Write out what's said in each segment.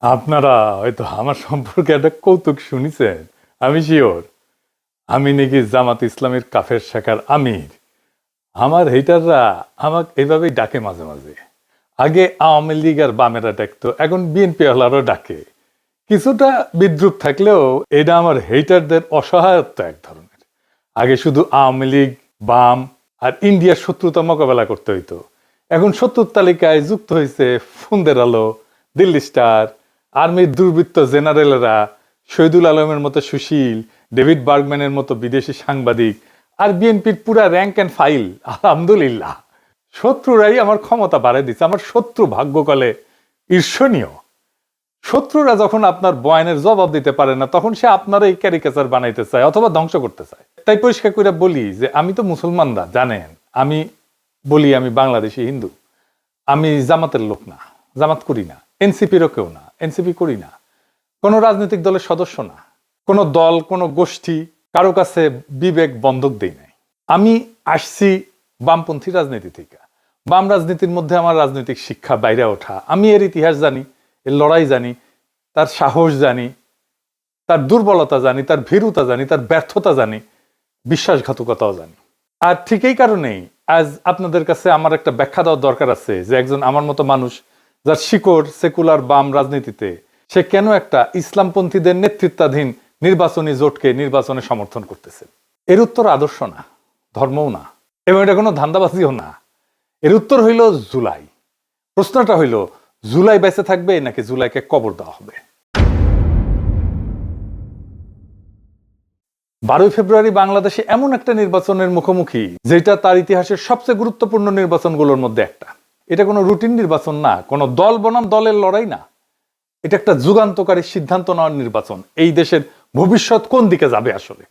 আপনারা হয়তো আমার সম্পর্কে একটা কৌতুক শুনেছেন। আমি শিওর আমি নাকি জামাত ইসলামের কাফের শাখার আমির। আমার হেটাররা আমাকে এভাবেই ডাকে মাঝে মাঝে। আগে আওয়ামী লীগ আর বামেরা ডাকতো, এখন বিএনপি ওয়ালারও ডাকে। কিছুটা বিদ্রুপ থাকলেও এটা আমার হেটারদের অসহায়ত্ব এক ধরনের। আগে শুধু আওয়ামী লীগ, বাম আর ইন্ডিয়ার শত্রুতা মোকাবেলা করতে হইতো। এখন শত্রুর তালিকায় যুক্ত হয়েছে ফোনদের আলো, দিল্লি স্টার, আর্মির দুর্বৃত্ত জেনারেলরা, শহীদুল আলমের মতো সুশীল, ডেভিড বার্গম্যানের মতো বিদেশি সাংবাদিক, আর বিএনপির পুরা র্যাঙ্ক অ্যান্ড ফাইল। আলহামদুলিল্লাহ, শত্রুরাই আমার ক্ষমতা বাড়াই দিচ্ছে। আমার শত্রু ভাগ্যকালে ঈর্ষণীয়। শত্রুরা যখন আপনার বয়ানের জবাব দিতে পারে না, তখন সে আপনার এই ক্যারিকেচার বানাইতে চায় অথবা ধ্বংস করতে চায়। তাই পরিষ্কার করে বলি যে আমি তো মুসলমানরা জানেন, আমি বলি আমি বাংলাদেশি হিন্দু। আমি জামাতের লোক না, জামাত করি না, এনসিপিরও কেউ না, এনসিপি করি না, কোনো রাজনৈতিক দলের সদস্য না, কোনো দল, কোনো গোষ্ঠী, কারো কাছে বিবেক বন্ধক দেই নাই। আমি আসছি বামপন্থী রাজনীতি থেকে। বাম রাজনীতির মধ্যে আমার রাজনৈতিক শিক্ষা বাইরে ওঠা। আমি এর ইতিহাস জানি, এর লড়াই জানি, তার সাহস জানি, তার দুর্বলতা জানি, তার ভীরুতা জানি, তার ব্যর্থতা জানি, বিশ্বাসঘাতকতাও জানি। আর ঠিক এই কারণেই আজ আপনাদের কাছে আমার একটা ব্যাখ্যা দেওয়ার দরকার আছে যে একজন আমার মতো মানুষ, যার শিকড় সেকুলার বাম রাজনীতিতে, সে কেন একটা ইসলামপন্থীদের নেতৃত্বাধীন নির্বাচনী জোটকে নির্বাচনে সমর্থন করতেছে। এর উত্তর আদর্শ না, ধর্মও না, এবং এটা কোনো ধান্দাবাজিও না। এর উত্তর হইল জুলাই। প্রশ্নটা হইল, জুলাই বেঁচে থাকবে নাকি জুলাইকে কবর দেওয়া হবে? 12 ফেব্রুয়ারি বাংলাদেশে এমন একটা নির্বাচনের মুখোমুখি, যেটা তার ইতিহাসের সবচেয়ে গুরুত্বপূর্ণ নির্বাচনগুলোর মধ্যে একটা। এটা কোনো রুটিন নির্বাচন না, কোনো দল বনাম দলের লড়াই না। এটা একটা যুগান্তকারী সিদ্ধান্ত নেওয়ার নির্বাচন। এই দেশের ভবিষ্যৎ কোন দিকে যাবে আসলে,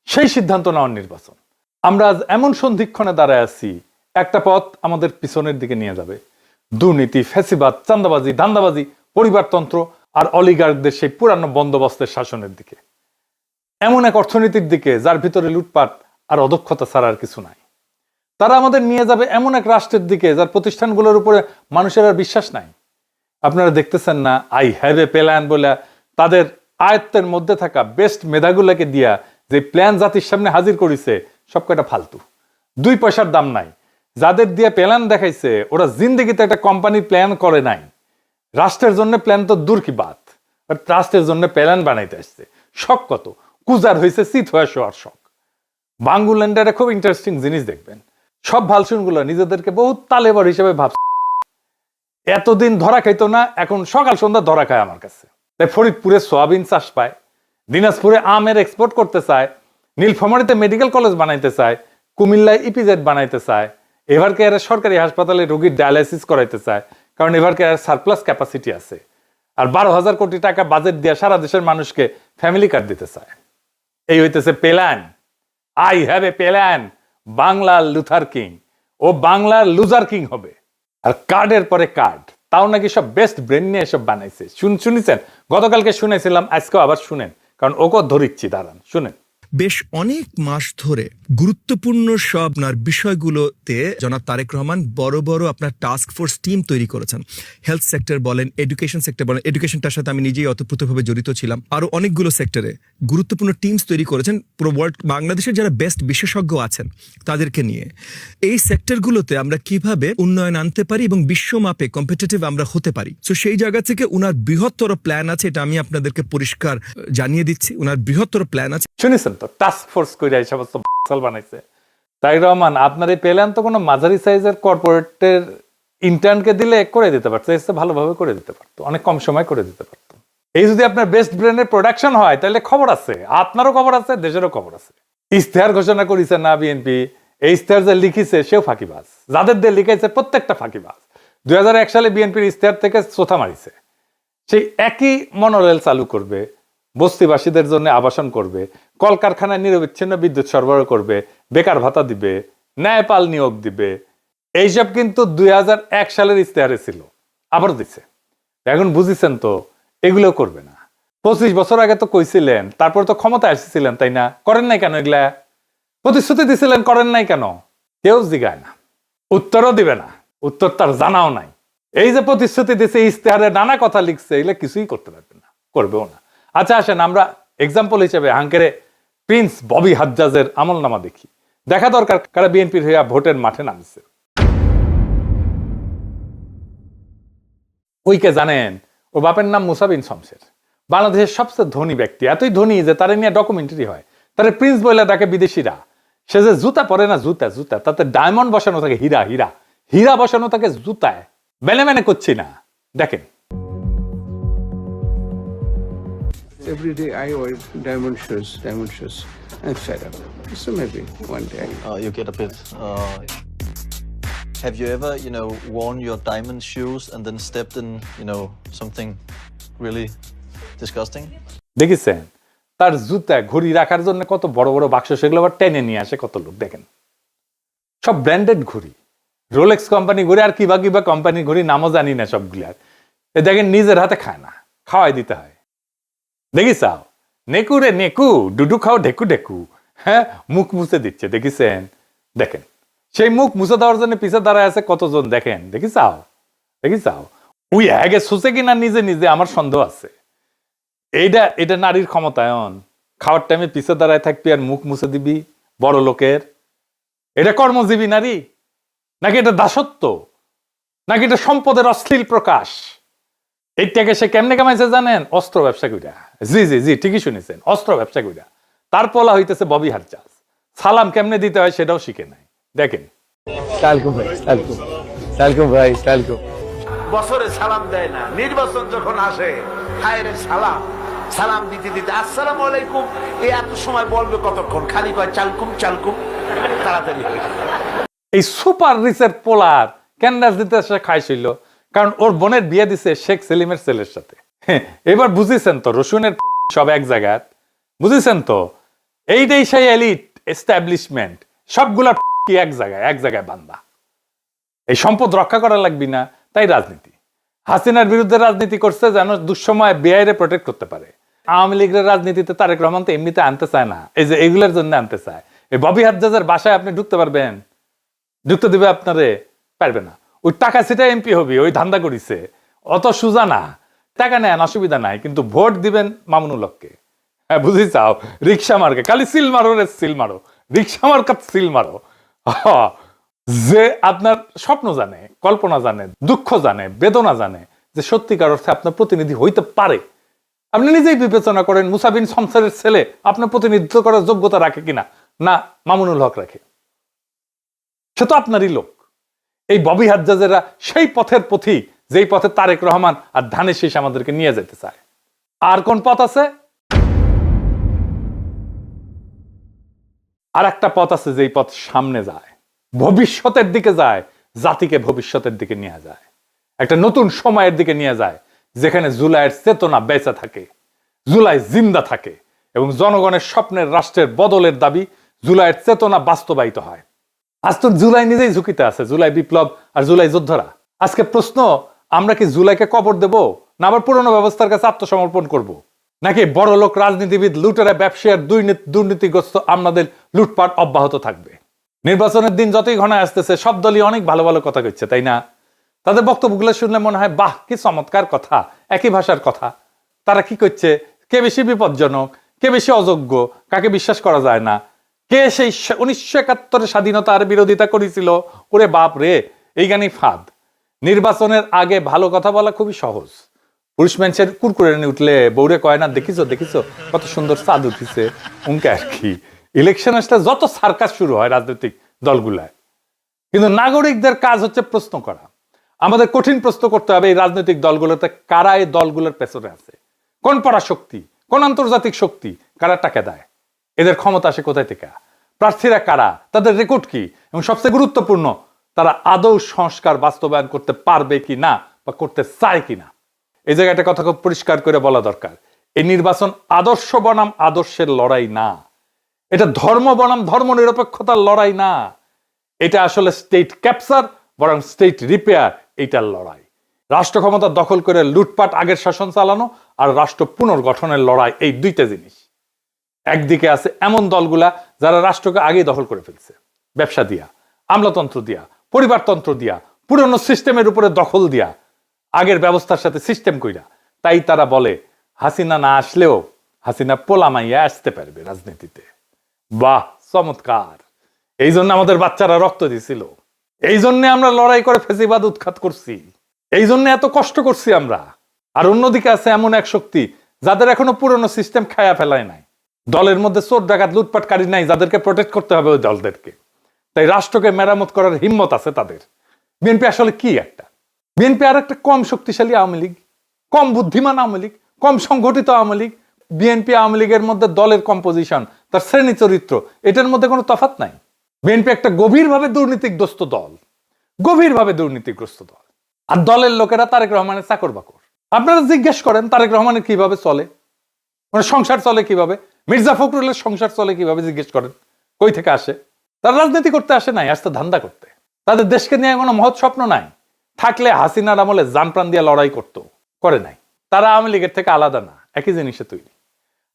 সেই সিদ্ধান্ত নেওয়ার নির্বাচন। আমরা আজ এমন সন্ধিক্ষণে দাঁড়ায় আছি, একটা পথ আমাদের পিছনের দিকে নিয়ে যাবে। দুর্নীতি, ফ্যাসিবাদ, চাঁদাবাজি, ধান্দাবাজি, পরিবারতন্ত্র আর অলিগার্কদের সেই পুরানো বন্দোবস্তের শাসনের দিকে। এমন এক অর্থনীতির দিকে যার ভিতরে লুটপাট আর অদক্ষতা ছাড়া আর কিছু নাই। তারা আমাদের নিয়ে যাবে এমন এক রাষ্ট্রের দিকে যার প্রতিষ্ঠানগুলোর উপরে মানুষের আর বিশ্বাস নাই। আপনারা দেখতেছেন না, আই হ্যাভ এ প্ল্যান বলে তাদের আয়ত্তের মধ্যে থাকা বেস্ট মেধাগুলোকে দিয়া যে প্ল্যান জাতির সামনে হাজির করেছে, সব কয়টা ফালতু, 2 পয়সার দাম নাই। যাদের দিয়ে প্ল্যান দেখাইছে, ওরা জিন্দেগিতে একটা কোম্পানির প্ল্যান করে নাই। রাষ্ট্রের জন্য প্ল্যান তো দূর কি বাত, রাষ্ট্রের জন্য প্ল্যান বানাইতে আসছে। শখ কত কুজার হয়েছে, চিত হয়ে শোয়ার শখ। বাঙ্গুল্যান্ডের খুব ইন্টারেস্টিং জিনিস দেখবেন, সব ভালসুনগুলো নিজেদেরকে বহুত তালেবর হিসেবে ভাবছে। এতদিন ধরা খাইতো না, এখন সকাল সন্ধ্যা ধরা খায় আমার কাছে। তাই ফরিদপুরে সোয়াবিন চাষ পায়, দিনাজপুরে আমের এক্সপোর্ট করতে চায়, নীলফামারীতে মেডিকেল কলেজ বানাইতে চায়, কুমিল্লায় ইপিজেড বানাইতে চায়, এবার কেয়ারে সরকারি হাসপাতালে রোগীর ডায়ালাইসিস করাইতে চায়, কারণ এবার কেয়ার সারপ্লাস ক্যাপাসিটি আছে। আর 12,000 কোটি টাকা বাজেট দিয়ে সারা দেশের মানুষকে ফ্যামিলি কার্ড দিতে চায়। এই হইতেছে plan. I have a plan. বাংলার লুথার কিং ও বাংলার লুজার কিং হবে। আর কার্ডের পরে কার্ড, তাও নাকি সব বেস্ট ব্রেন নিয়ে এসব বানাইছে। শুনেছেন, গতকালকে শুনেছিলাম, আজকেও আবার শুনেন, কারণ ওকে ধরিচ্ছি, দাঁড়ান শুনেন। বেশ অনেক মাস ধরে গুরুত্বপূর্ণ সব আপনার বিষয়গুলোতে জনাব তারেক রহমান বড় বড় আপনার টাস্ক ফোর্স টিম তৈরি করেছেন। হেলথ সেক্টর বলেন, এডুকেশন সেক্টর বলেন, এডুকেশনটার সাথে আমি নিজেই অতপ্রতভাবে জড়িত ছিলাম। আরো অনেকগুলো সেক্টরে গুরুত্বপূর্ণ টিমস তৈরি করেছেন পুরো ওয়ার্ল্ড, বাংলাদেশের যারা বেস্ট বিশেষজ্ঞ আছেন তাদেরকে নিয়ে। এই সেক্টরগুলোতে আমরা কিভাবে উন্নয়ন আনতে পারি এবং বিশ্বমাপে কম্পিটিটিভ আমরা হতে পারি, তো সেই জায়গা থেকে উনার বৃহত্তর প্ল্যান আছে। এটা আমি আপনাদেরকে পরিষ্কার জানিয়ে দিচ্ছি, উনার বৃহত্তর প্ল্যান আছে। শুনেছেন তো, টাস্ক ফোর্স করে এই সমস্ত বানাইছে। তারেক রহমান, আপনার এই প্ল্যান তো কোনো মাঝারি সাইজের কর্পোরেটের ইন্টার্নকে দিলে করে দিতে পারতো, এসে ভালোভাবে করে দিতে পারতো, অনেক কম সময় করে দিতে পারতো। এই যদি আপনার বেস্ট ব্র্যান্ডের প্রোডাকশন হয়, তাহলে খবর আছে, আপনারও খবর আছে, দেশেরও খবর আছে। ইশতেহার ঘোষণা করেছে না বিএনপি, এই ইশতেহার যে লিখিছে সেও ফাঁকিবাজ, যাদের দিয়ে লিখাইছে প্রত্যেকটা ফাঁকিবাজ। 2001 সালে বিএনপির ইশতেহার থেকে চোথা মারিছে। সেই একই মনোরেল চালু করবে, বস্তিবাসীদের জন্য আবাসন করবে, কলকারখানায় নিরবিচ্ছিন্ন বিদ্যুৎ সরবরাহ করবে, বেকার ভাতা দিবে, ন্যায়পাল নিয়োগ দিবে। এইসব কিন্তু 2001 সালের ইশতেহারে ছিল, আবার দিচ্ছে। এখন বুঝিছেন তো, এগুলো করবে না। 25 বছর আগে তো কইছিলেন, তারপর তো ক্ষমতায় এসেছিলেন, তাই না? করেন নাই কেন এগুলা? প্রতিশ্রুতি দিছিলেন, করেন নাই কেন? কেউ জিগায় না, উত্তরও দিবে না, উত্তর তার জানাও নাই। এই যে প্রতিশ্রুতি দিচ্ছে, ইশতেহারে নানা কথা লিখছে, এগুলো কিছুই করতে পারবে না, করবেও না। আচ্ছা আসেন আমরা এক্সাম্পল হিসেবে হাঙ্গেরে প্রিন্স ববি হাজ্জাজের আমলনামা দেখি। দেখা দরকার কারা বিএনপির হইয়া ভোটের মাঠে নামছে। ওইকে জানেন, ও বাপের নাম মুসা বিন শমসের, বাংলাদেশের সবচেয়ে ধনী ব্যক্তি, এতই ধনী যে তারা নিয়ে ডকুমেন্টারি হয়, তারা প্রিন্স বলে ডাকে বিদেশিরা। সে যে জুতা পরে না, জুতা জুতা, তাতে ডায়মন্ড বসানো থাকে, হীরা হীরা হীরা বসানো থাকে জুতায়, বেনে মেনে করছি না, দেখেন। Every day I wear diamond shoes. I'm fed up. So maybe one day. You get a bit. Have you ever, worn your diamond shoes and then stepped in, something really disgusting? দেখেছেন তার জুতা ঘড়ি রাখার জন্য কত বড় বড় বাক্স, সেগুলো আবার টেনে নিয়ে আসে কত লোক, দেখেন। সব ব্র্যান্ডেড ঘড়ি, রোলেক্স কোম্পানি ঘড়ি, আর কিবা কিবা কোম্পানির ঘড়ি, নামও জানি না সবগুলার। দেখেন নিজের হাতে খায় না, খাওয়াই দিতে হয়। দেখিসাও নেকু রে নেকু, ডুডু খাও ঢেকু ঢেকু, হ্যাঁ মুখ মুছে দিচ্ছে, দেখিছেন? দেখেন সেই মুখ মুছে দেওয়ার জন্য পিছে দাঁড়ায় আছে কতজন, দেখেন। দেখিসাও উই হ্যাগে সুসে কিনা নিজে নিজে, আমার সন্দেহ আছে। এটা নারীর ক্ষমতায়ন। খাওয়ার টাইমে পিছে দাঁড়ায় থাকবি আর মুখ মুছে দিবি বড় লোকের। এটা কর্মজীবী নারী নাকি এটা দাসত্ব, নাকি এটা সম্পদের অশ্লীল প্রকাশ? এইটাকে সে কেমনে কামাইছে জানেন? অস্ত্র ব্যবসা কইরা। জি জি জি ঠিকই শুনেছেন, অস্ত্র ব্যবসা কইরা। তার পোলা হইতেছে ববি হাজ্জাজ। সালাম কেমনে দিতে হয় সেটাও শিখে নাই, দেখেন। সালকুম ভাই, বছরে সালাম দেয় না, নির্বাচন যখন আসে হায় রে সালাম দিতে দিতে আসসালামু আলাইকুম, এত সময় বলবে কতক্ষণ, খালি কয় চালকুম চালকুম, তাড়াতাড়ি হয়ে যায়। এই সুপার রিচের পোলার কেন রাজনীতি সে খাইছিল? কারণ ওর বোনের বিয়ে দিছে শেখ সেলিমের ছেলের সাথে। এবার বুঝেছেন তো, রসুনের সব এক জায়গায়, বুঝেছেন তো? এইটাই সেই এলিট এস্টাবলিশমেন্ট, সবগুলা কি এক জায়গায় বান্দা। এই সম্পদ রক্ষা করা লাগবি না, তাই রাজনীতি। হাসিনার বিরুদ্ধে রাজনীতি করছে যেন দুঃসময় বেআইরে প্রোটেক্ট করতে পারে। আওয়ামী লীগের রাজনীতিতে তারেক রহমান তো এমনিতে আনতে চায় না, এই যে এগুলোর জন্য আনতে চায়। এই ববি হাজ্জাজের বাসায় আপনি ঢুকতে পারবেন? ঢুকতে দিবে আপনারে? পারবে না। ওই টাকা সেটা এমপি হবি, ওই ধান্দা করিছে, অত সুজা না। টাকা নেন, অসুবিধা নাই, কিন্তু ভোট দিবেন মামুনুল হককে। হ্যাঁ বুঝি চাও, রিক্সা মার্কে খালি সিল মারো রে সিল মারো, রিক্সা মার্কাত সিল মারো। যে আপনার স্বপ্ন জানে, কল্পনা জানে, দুঃখ জানে, বেদনা জানে, যে সত্যিকার অর্থে আপনার প্রতিনিধি হইতে পারে। আপনি নিজেই বিবেচনা করেন মুসা বিন শমসেরের ছেলে আপনার প্রতিনিধিত্ব করার যোগ্যতা রাখে কিনা, না মামুনুল হক রাখে? সে তো আপনারই লোক। এই ববি হাজ্জাজেরা সেই পথের পথিক, যেই পথে তারেক রহমান আর ধানের শীষ আমাদেরকে নিয়ে যেতে চায়। আর কোন পথ আছে? আর একটা পথ আছে, যেই পথ সামনে যায়, ভবিষ্যতের দিকে যায়, জাতিকে ভবিষ্যতের দিকে নিয়ে যায়, একটা নতুন সময়ের দিকে নিয়ে যায়, যেখানে জুলাইয়ের চেতনা বেঁচে থাকে, জুলাই জিন্দা থাকে, এবং জনগণের স্বপ্নের রাষ্ট্রের বদলের দাবি জুলাইয়ের চেতনা বাস্তবায়িত হয়। আজ তো জুলাই নিজেই ঝুঁকিতে আছে, জুলাই বিপ্লব আর জুলাই যোদ্ধারা। আজকে প্রশ্ন, আমরা কি জুলাইকে কবর দেব, না আবার পুরনো ব্যবস্থার কাছে আত্মসমর্পণ করব? নাকি বড় লোক রাজনীতিবিদ, লুটেরা, ব্যবসায়ীর দুর্নীতিগ্রস্ত আমাদের লুটপাট অব্যাহত থাকবে? নির্বাচনের দিন যতই ঘনায় আসতেছে, সব দলই অনেক ভালো ভালো কথা কইছে, তাই না? তাদের বক্তব্যগুলো শুনলে মনে হয় বাহ কি চমৎকার কথা, একই ভাষার কথা। তারা কি করছে, কে বেশি বিপজ্জনক, কে বেশি অযোগ্য, কাকে বিশ্বাস করা যায় না, কে সেই 1971 স্বাধীনতার বিরোধিতা করেছিল, ওরে বাপ রে, এই গানই ফাঁদ। নির্বাচনের আগে ভালো কথা বলা খুবই সহজ। পুরুষ মানুষের কুরকুরে নিয়ে উঠলে বউরে কয় না, দেখিছো কত সুন্দর চাঁদ উঠিছে, উনকে আর কি। ইলেকশন আসলে যত সার্কাস শুরু হয় রাজনৈতিক দলগুলায়, কিন্তু নাগরিকদের কাজ হচ্ছে প্রশ্ন করা। আমাদের কঠিন প্রশ্ন করতে হবে এই রাজনৈতিক দলগুলোতে কারা এই দলগুলোর পেছনে আছে, কোন পরাশক্তি, কোন আন্তর্জাতিক শক্তি, কারা টাকা দেয়, এদের ক্ষমতা আসে কোথায় থেকে, প্রার্থীরা কারা, তাদের রেকর্ড কি, এবং সবচেয়ে গুরুত্বপূর্ণ, তারা আদৌ সংস্কার বাস্তবায়ন করতে পারবে কি না বা করতে চায় কিনা। এই জায়গাটা কথা খুব পরিষ্কার করে বলা দরকার। এই নির্বাচন আদর্শ বনাম আদর্শের লড়াই না, এটা ধর্ম বনাম ধর্ম নিরপেক্ষতার লড়াই না, এটা আসলে স্টেট ক্যাপচার বরং স্টেট রিপেয়ার, এইটার লড়াই। রাষ্ট্র ক্ষমতা দখল করে লুটপাট আগের শাসন চালানো আর রাষ্ট্র পুনর্গঠনের লড়াই, এই দুইটা জিনিস। একদিকে আছে এমন দলগুলা যারা রাষ্ট্রকে আগেই দখল করে ফেলছে, ব্যবসা দিয়া, আমলাতন্ত্র দিয়া, পরিবারতন্ত্র দিয়া, পুরনো সিস্টেমের উপরে দখল দিয়া, আগের ব্যবস্থার সাথে সিস্টেম কইরা। তাই তারা বলে হাসিনা না আসলেও হাসিনা পোলামাইয়া আসতে পারবে রাজনীতিতে। বাহ, চমৎকার। এই জন্য আমাদের বাচ্চারা রক্ত দিছিল, এই জন্য আমরা লড়াই করে ফেসিবাদ উৎখাত করছি, এই জন্য এত কষ্ট করছি আমরা। আর অন্যদিকে আছে এমন এক শক্তি যাদের এখনো পুরনো সিস্টেম খায়া ফেলায় নাই। দলের মধ্যে চোর ডাকাত লুটপাটকারী নাই যাদেরকে প্রোটেক্ট করতে হবে ওই দলদেরকে। তাই রাষ্ট্রকে মেরামত করার হিম্মত আছে তাদের। বিএনপি আসলে কি একটা? বিএনপি আর একটা কম শক্তিশালী আওয়ামী লীগ, কম বুদ্ধিমান আওয়ামী লীগ, কম সংগঠিত আওয়ামী লীগ। বিএনপি আওয়ামী লীগের মধ্যে দলের কম্পোজিশন, তার শ্রেণী চরিত্র, এটার মধ্যে কোনো তফাৎ নাই। বিএনপি একটা গভীরভাবে দুর্নীতিগ্রস্ত দল, গভীরভাবে দুর্নীতিগ্রস্ত দল। আর দলের লোকেরা তারেক রহমানের চাকর বাকর। আপনারা জিজ্ঞেস করেন তারেক রহমানের কিভাবে চলে, মানে সংসার চলে কিভাবে, মির্জা ফখরুলের সংসার চলে কিভাবে জিজ্ঞেস করেন। কই থেকে আসে? তারা রাজনীতি করতে আসে নাই, আসতে ধান্দা করতে। তাদের দেশকে নিয়ে কোনো মহৎ স্বপ্ন নাই। থাকলে হাসিনার আমলে জান প্রাণ দিয়ে লড়াই করতো, করে নাই। তারা আওয়ামী লীগের থেকে আলাদা না, একই জিনিসে তৈরি।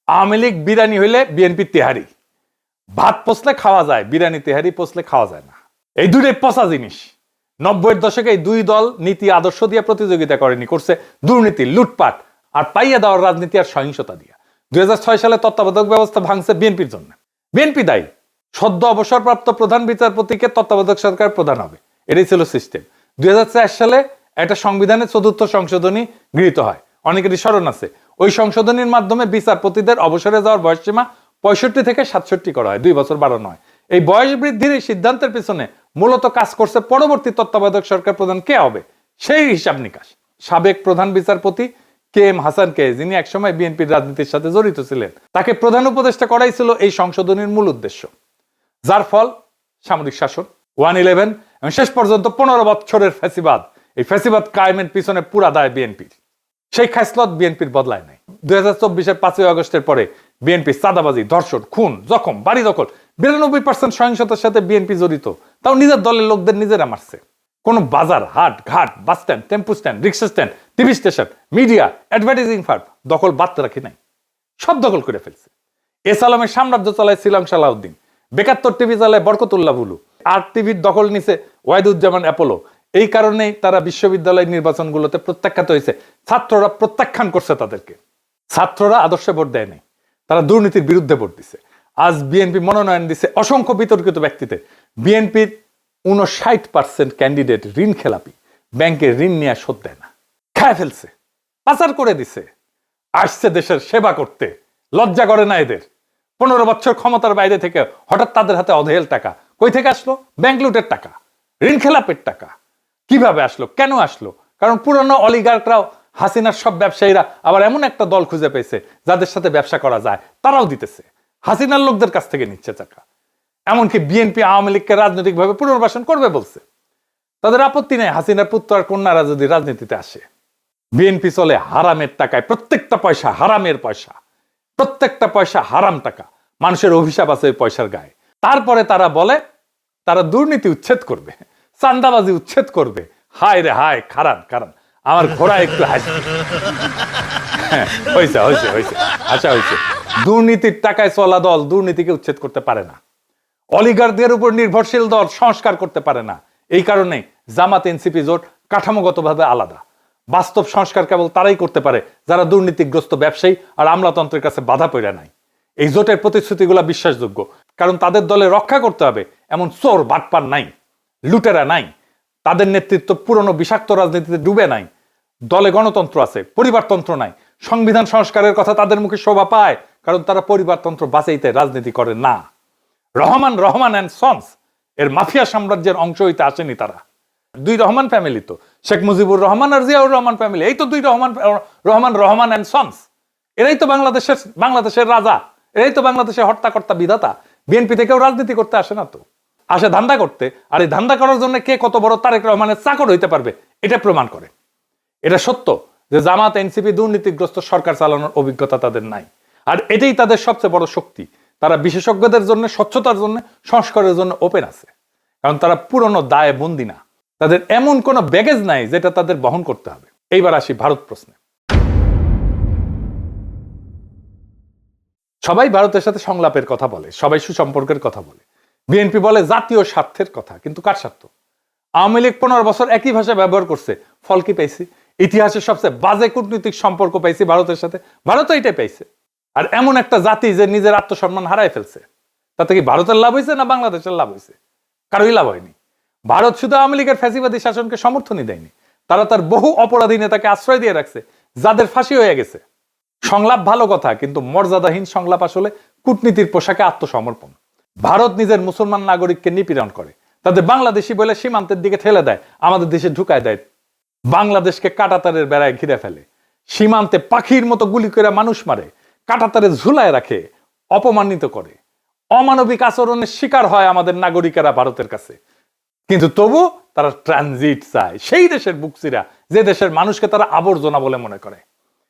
আওয়ামী লীগ বিরিয়ানি হইলে বিএনপি তেহারি। ভাত পচলে খাওয়া যায়, বিরিয়ানি তেহারি পচলে খাওয়া যায় না। এই দুইটাই পচা জিনিস। 90-এর দশকে এই দুই দল নীতি আদর্শ দিয়ে প্রতিযোগিতা করেনি, করছে দুর্নীতি, লুটপাট আর পাইয়া দেওয়ার রাজনীতি আর সহিংসতা দিয়া। 2006 সালে তত্ত্বাবধায়ক ব্যবস্থা ভাঙছে বিএনপির জন্য। বিএনপি দায়ী। সদ্য অবসরপ্রাপ্ত প্রধান বিচারপতিকে তত্ত্বাবধায়ক সরকার প্রধান হবে, এটাই ছিল সিস্টেম। 2004 সালে একটা সংবিধানের 4র্থ সংশোধনী গৃহীত হয়, অনেকেরই স্মরণ আছে। ওই সংশোধনীর মাধ্যমে বিচারপতিদের অবসরে যাওয়ার বয়সসীমা 65 থেকে 67 করা হয়, 2 বছর বাড়ানো হয়। এই বয়স বৃদ্ধির এই সিদ্ধান্তের পিছনে মূলত কাজ করছে পরবর্তী তত্ত্বাবধায়ক সরকার প্রধান কে হবে সেই হিসাব নিকাশ। সাবেক প্রধান বিচারপতি KM হাসানকে, যিনি একসময় বিএনপির রাজনীতির সাথে জড়িত ছিলেন, তাকে প্রধান উপদেষ্টা করাই ছিল এই সংশোধনীর মূল উদ্দেশ্য। যার ফল সামরিক শাসন, 1/11 এবং শেষ পর্যন্ত 15 বছরের ফ্যাসিবাদ। এই ফ্যাসিবাদ কায়েমের পিছনে পুরা দায় বিএনপির। সেই খাসলত বিএনপির বদলায় নাই। 2024-এর 5ই আগস্টের পরে বিএনপি চাঁদাবাজি, ধর্ষণ, খুন, জখম, বাড়ি দখল, 92% সহিংসতার সাথে বিএনপি জড়িত। তাও নিজের দলের লোকদের নিজেরা মারছে। কোন বাজার, হাট, ঘাট, bus stand, tempo stand, rickshaw stand, TV station, media, advertising firm দখল বাদ রাখি নাই, সব দখল করে ফেলছে। এস আলমের সাম্রাজ্য চালায় শ্রীলং সালাউদ্দিন, 72 টিভি চালায় বরকতুল্লাহ বুলু, আর টিভির দখল নিছে ওয়াহিদুজ্জামান অ্যাপোলো। এই কারণেই তারা বিশ্ববিদ্যালয় নির্বাচনগুলোতে প্রত্যাখ্যাত হয়েছে। ছাত্ররা প্রত্যাখ্যান করছে তাদেরকে। ছাত্ররা আদর্শে ভোট দেয় নাই, তারা দুর্নীতির বিরুদ্ধে ভোট দিছে। আজ বিএনপি মনোনয়ন দিছে অসংখ্য বিতর্কিত ব্যক্তিতে। বিএনপির 59% ক্যান্ডিডেট ঋণ খেলাপি, ব্যাংকের ঋণ নিয়ে শোধ দেয় না, খায় ফেলছে, পাচার করে দিছে। আসছে দেশের সেবা করতে, লজ্জা করে না এদের। 15 বছর ক্ষমতার বাইরে থেকে হঠাৎ তাদের হাতে অধেল টাকা কই থেকে আসলো? ব্যাংক লুটের টাকা, ঋণ খেলাপের টাকা। কিভাবে আসলো, কেন আসলো? কারণ পুরনো অলিগার্করাও, হাসিনার সব ব্যবসায়ীরা আবার এমন একটা দল খুঁজে পেয়েছে যাদের সাথে ব্যবসা করা যায়, তারাও দিতেছে। হাসিনার লোকদের কাছ থেকে নিচ্ছে টাকা। এমনকি বিএনপি আওয়ামী লীগকে রাজনৈতিকভাবে পুনর্বাসন করবে বলছে। তাদের আপত্তি নেই হাসিনার পুত্র আর কন্যারা যদি রাজনীতিতে আসে। বিএনপি চলে হারামের টাকায়, প্রত্যেকটা পয়সা হারামের পয়সা, প্রত্যেকটা পয়সা হারাম টাকা। মানুষের অভিশাপ আছে ওই পয়সার গায়ে। তারপরে তারা বলে তারা দুর্নীতি উচ্ছেদ করবে, চান্দাবাজি উচ্ছেদ করবে। হায় রে হায়, খারান খারান, আমার ঘোড়া একটু হাসি। হয়েছে হয়েছে হয়েছে, আচ্ছা হয়েছে। দুর্নীতির টাকায় চলা দল দুর্নীতিকে উচ্ছেদ করতে পারে না। অলিগারদের উপর নির্ভরশীল দল সংস্কার করতে পারে না। এই কারণে জামাত এনসিপি জোট কাঠামোগতভাবে আলাদা। বাস্তব সংস্কার কেবল তারাই করতে পারে যারা দুর্নীতিগ্রস্ত ব্যবসায়ী আর আমলাতন্ত্রের কাছে বাধা পড়ে নাই। এই জোটের প্রতিশ্রুতিগুলো বিশ্বাসযোগ্য, কারণ তাদের দলে রক্ষা করতে হবে এমন চোর বাটপার নাই, লুটেরা নাই। তাদের নেতৃত্ব পুরনো বিষাক্ত রাজনীতিতে ডুবে নাই। দলে গণতন্ত্র আছে, পরিবারতন্ত্র নাই। সংবিধান সংস্কারের কথা তাদের মুখে শোভা পায়, কারণ তারা পরিবারতন্ত্র বাঁচাইতে রাজনীতি করে না। রহমান অ্যান্ড সন্স এর মাফিয়া সাম্রাজ্যের অংশ হইতে আসেনি তারা। 2 রহমান ফ্যামিলি তো, শেখ মুজিবুর রহমান আর জিয়াউর রহমান ফ্যামিলি, এই তো 2 রহমান অ্যান্ড সন্স। এরাই তো বাংলাদেশের রাজা, এরাই তো বাংলাদেশের হর্তাকর্তা বিধাতা। বিএনপি থেকেও রাজনীতি করতে আসে না তো, আসে ধান্দা করতে। আর এই ধান্দা করার জন্য কে কত বড় তারেক রহমানের চাকর হইতে পারবে এটা প্রমাণ করে। এটা সত্য যে জামাত এনসিপি দুর্নীতিগ্রস্ত সরকার চালানোর অভিজ্ঞতা তাদের নাই। আর এটাই তাদের সবচেয়ে বড় শক্তি। তারা বিশেষজ্ঞদের জন্য, স্বচ্ছতার জন্য, সংস্কারের জন্য ওপেন আছে, কারণ তারা পুরনো দায়ে বন্দী না। তাদের এমন কোনো ব্যাগেজ নাই যেটা তাদের বহন করতে হবে। এইবার আসি ভারত প্রশ্নে। সবাই ভারতের সাথে সংলাপের কথা বলে, সবাই সুসম্পর্কের কথা বলে। বিএনপি বলে জাতীয় স্বার্থের কথা, কিন্তু কার স্বার্থ? আওয়ামী লীগ 15 বছর একই ভাষা ব্যবহার করছে, ফল কি পেয়েছি? ইতিহাসের সবচেয়ে বাজে কূটনৈতিক সম্পর্ক পাইছি ভারতের সাথে, ভারত এটাই পাইছে। আর এমন একটা জাতি যে নিজের আত্মসম্মান হারায় ফেলছে, তাতে কি ভারতের লাভ হয়েছে না বাংলাদেশের লাভ হয়েছে? কারোই লাভ হয়নি। ভারত শুধু আওয়ামী লীগের ফ্যাসিবাদী শাসনকে সমর্থনই দেয়নি, তারা তার বহু অপরাধী নেতাকে আশ্রয় দিয়ে রাখছে, যাদের ফাঁসি হয়ে গেছে। সংলাপ ভালো কথা, কিন্তু মর্যাদাহীন সংলাপ আসলে কূটনীতির পোশাকে আত্মসমর্পণ। ভারত নিজের মুসলমান নাগরিককে নিপীড়ন করে, তাদের বাংলাদেশি বলে সীমান্তের দিকে ঠেলে দেয়, আমাদের দেশে ঢুকায় দেয়, বাংলাদেশকে কাঁটাতারের বেড়ায় ঘিরে ফেলে, সীমান্তে পাখির মতো গুলি করে মানুষ মারে, কাঁটাতারে ঝুলায় রাখে, অপমানিত করে। অমানবিক আচরণের শিকার হয় আমাদের নাগরিকেরা ভারতের কাছে। কিন্তু তবু তারা ট্রানজিট চায়, সেই দেশের বুকসিরা যে দেশের মানুষকে তারা আবর্জনা বলে মনে করে।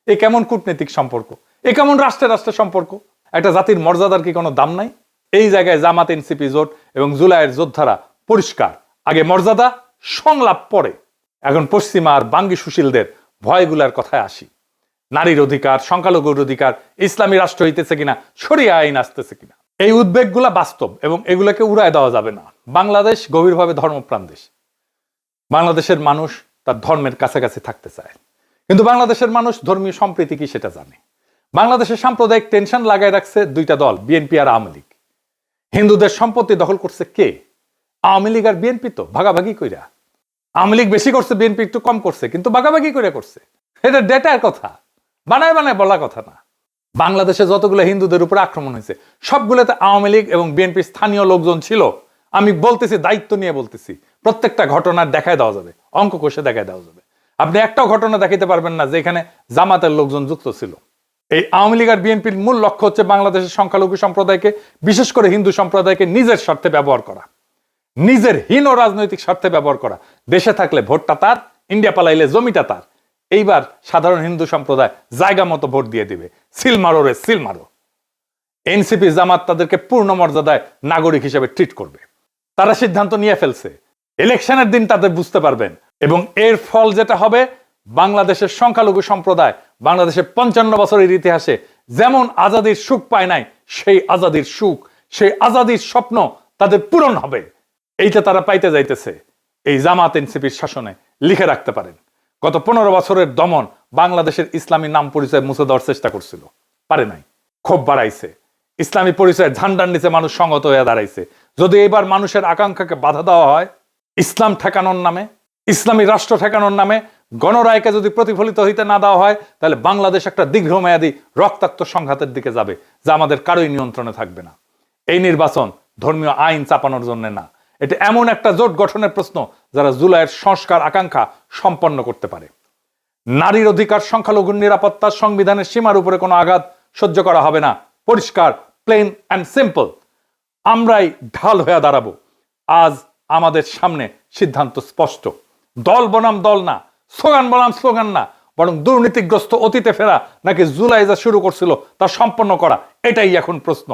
এ কেমন কূটনৈতিক সম্পর্ক? এ কেমন রাষ্ট্রের রাষ্ট্রের সম্পর্ক? একটা জাতির মর্যাদার কি কোনো দাম নাই? এই জায়গায় জামাত, এনসিপি জোট এবং জুলাইয়ের যোদ্ধারা পরিষ্কার, আগে মর্যাদা, সংলাপ পরে। এখন পশ্চিমা আর বাঙ্গি সুশীলদের ভয়গুলার কথায় আসি। নারীর অধিকার, সংখ্যালঘুর অধিকার, ইসলামী রাষ্ট্র হইতেছে কিনা, শরিয়া আইন আসতেছে কিনা, এই উদ্বেগগুলা বাস্তব এবং এগুলোকে উড়ায় দেওয়া যাবে না। বাংলাদেশ গভীরভাবে ধর্মপ্রাণ দেশ। বাংলাদেশের মানুষ তার ধর্মের কাছাকাছি থাকতে চায়, কিন্তু বাংলাদেশের মানুষ ধর্মীয় সম্প্রীতি কি সেটা জানে। বাংলাদেশের সাম্প্রদায়িক টেনশন লাগায় রাখছে দুইটা দল, বিএনপি আর আওয়ামী লীগ। হিন্দুদের সম্পত্তি দখল করছে কে? আওয়ামী লীগ আর বিএনপি তো ভাগাভাগি কইরা। আওয়ামী লীগ বেশি করছে, বিএনপি একটু কম করছে, কিন্তু ভাগাভাগি করে করছে। এটা ডেটার কথা, বানায় বানায় বলা কথা না। বাংলাদেশে যতগুলো হিন্দুদের উপর আক্রমণ হয়েছে সবগুলোতে আওয়ামী লীগ এবং বিএনপি স্থানীয় লোকজন ছিল। আমি বলতেছি, দায়িত্ব নিয়ে বলতেছি, প্রত্যেকটা ঘটনার দেখায় দেওয়া যাবে, অঙ্ক কষে দেখায় দেওয়া যাবে। আপনি একটাও ঘটনা দেখাইতে পারবেন না যেখানে জামাতের লোকজন যুক্ত ছিল। এই আওয়ামী লীগ আর বিএনপির মূল লক্ষ্য হচ্ছে বাংলাদেশের সংখ্যালঘু সম্প্রদায়কে, বিশেষ করে হিন্দু সম্প্রদায়কে নিজের স্বার্থে ব্যবহার করা, নিজের হীন রাজনৈতিক স্বার্থে ব্যবহার করা। দেশে থাকলে ভোটটা তার, ইন্ডিয়া পালাইলে জমিটা তার। এইবার সাধারণ হিন্দু সম্প্রদায় জায়গা মতো ভোট দিয়ে দিবে, সিল মারো রে সিল মারো। এনসিপি জামাত তাদেরকে পূর্ণ মর্যাদায় নাগরিক হিসেবে ট্রিট করবে। তারা সিদ্ধান্ত নিয়ে ফেলছে, ইলেকশনের দিন তাদের বুঝতে পারবেন। এবং এর ফল যেটা হবে, বাংলাদেশের সংখ্যালঘু সম্প্রদায় বাংলাদেশের 55 বছরের ইতিহাসে যেমন আজাদির সুখ পায় নাই, সেই আজাদির সুখ, সেই আজাদির স্বপ্ন তাদের পূরণ হবে। এইটা তারা পাইতে যাইতেছে এই জামাত এনসিপির শাসনে। লিখে রাখতে পারেন, গত 15 বছরের দমন বাংলাদেশের ইসলামী নাম পরিচয় মুছে দেওয়ার চেষ্টা করছিল, পারে নাই। ক্ষোভ বাড়াইছে, ইসলামী পরিচয়ের ঝান্ডার নিচে মানুষ সংগত হয়ে দাঁড়াইছে। যদি এবার মানুষের আকাঙ্ক্ষাকে বাধা দেওয়া হয়, ইসলাম ঠেকানোর নামে, ইসলামী রাষ্ট্র ঠেকানোর নামে গণরায়কে যদি প্রতিফলিত হইতে না দেওয়া হয়, তাহলে বাংলাদেশ একটা দীর্ঘমেয়াদী রক্তাক্ত সংঘাতের দিকে যাবে, যা আমাদের কারোই নিয়ন্ত্রণে থাকবে না। এই নির্বাচন ধর্মীয় আইন চাপানোর জন্য না, এটা এমন একটা জোট গঠনের প্রশ্ন যারা জুলাইয়ের সংস্কার আকাঙ্ক্ষা সম্পন্ন করতে পারে। নারীর অধিকার, সংখ্যালঘুর নিরাপত্তা, সংবিধানের সীমার উপরে কোনো আঘাত সহ্য করা হবে না। পরিষ্কার, প্লেন অ্যান্ড সিম্পল। আমরাই ঢাল হয়ে দাঁড়াবো। আজ আমাদের সামনে সিদ্ধান্ত স্পষ্ট। দল বনাম দল না, স্লোগান বনাম স্লোগান না, বরং দুর্নীতিগ্রস্ত অতীতে ফেরা নাকি জুলাই যা শুরু করছিল তা সম্পন্ন করা, এটাই এখন প্রশ্ন।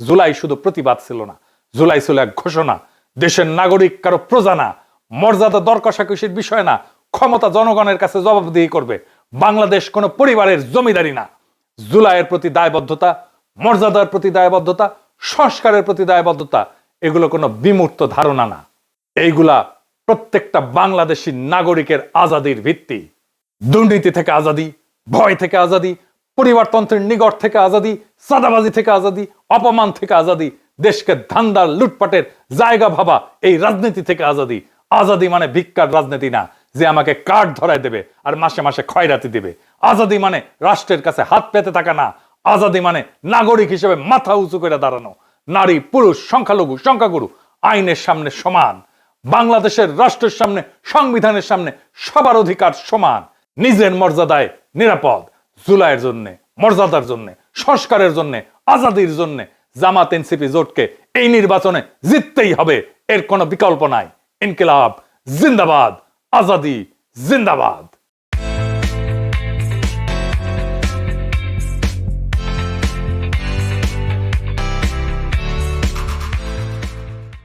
জুলাই শুধু প্রতিবাদ ছিল না, জুলাই ছিল এক ঘোষণা। দেশের নাগরিক কারো প্রজা না, মর্যাদা দর কষাকষির বিষয় না, ক্ষমতা জনগণের কাছে জবাবদিহি করবে। বাংলাদেশ কোনো পরিবারের জমিদারি না। জুলাইয়ের প্রতি দায়বদ্ধতা, মর্যাদার প্রতি দায়বদ্ধতা, সংস্কারের প্রতি দায়বদ্ধতা, এগুলো কোনো বিমূর্ত ধারণা না। এইগুলা প্রত্যেকটা বাংলাদেশী নাগরিকের আজাদির ভিত্তি। দুর্নীতি থেকে আজাদি, ভয় থেকে আজাদি, পরিবারতন্ত্রের নিগড় থেকে আজাদি, চাঁদাবাজি থেকে আজাদি, অপমান থেকে আজাদি, দেশকে ধান্দার লুটপাটের জায়গা ভাবা এই রাজনীতি থেকে আজাদি। আজাদি মানে ভিক্ষার রাজনীতি না, যে আমাকে কার্ড ধরায় দেবে আর মাসে মাসে খয়রাতি দিবে। আজাদি মানে রাষ্ট্রের কাছে হাত পেতে থাকা না। আজাদি মানে নাগরিক হিসেবে মাথা উঁচু করে দাঁড়ানো। নারী, পুরুষ, সংখ্যালঘু, সংখ্যাগুরু আইনের সামনে সমান। বাংলাদেশের রাষ্ট্রের সামনে, সংবিধানের সামনে সবার অধিকার সমান। নিজের মর্যাদায় নিরাপদ। জুলাইয়ের জন্য, মর্যাদার জন্য, সংস্কারের জন্য, আজাদির জন্য জামাত এনসিপি জোটকে এই নির্বাচনে জিততেই হবে, এর কোনো বিকল্প নাই। ইনকিলাব জিন্দাবাদ, আজাদি জিন্দাবাদ।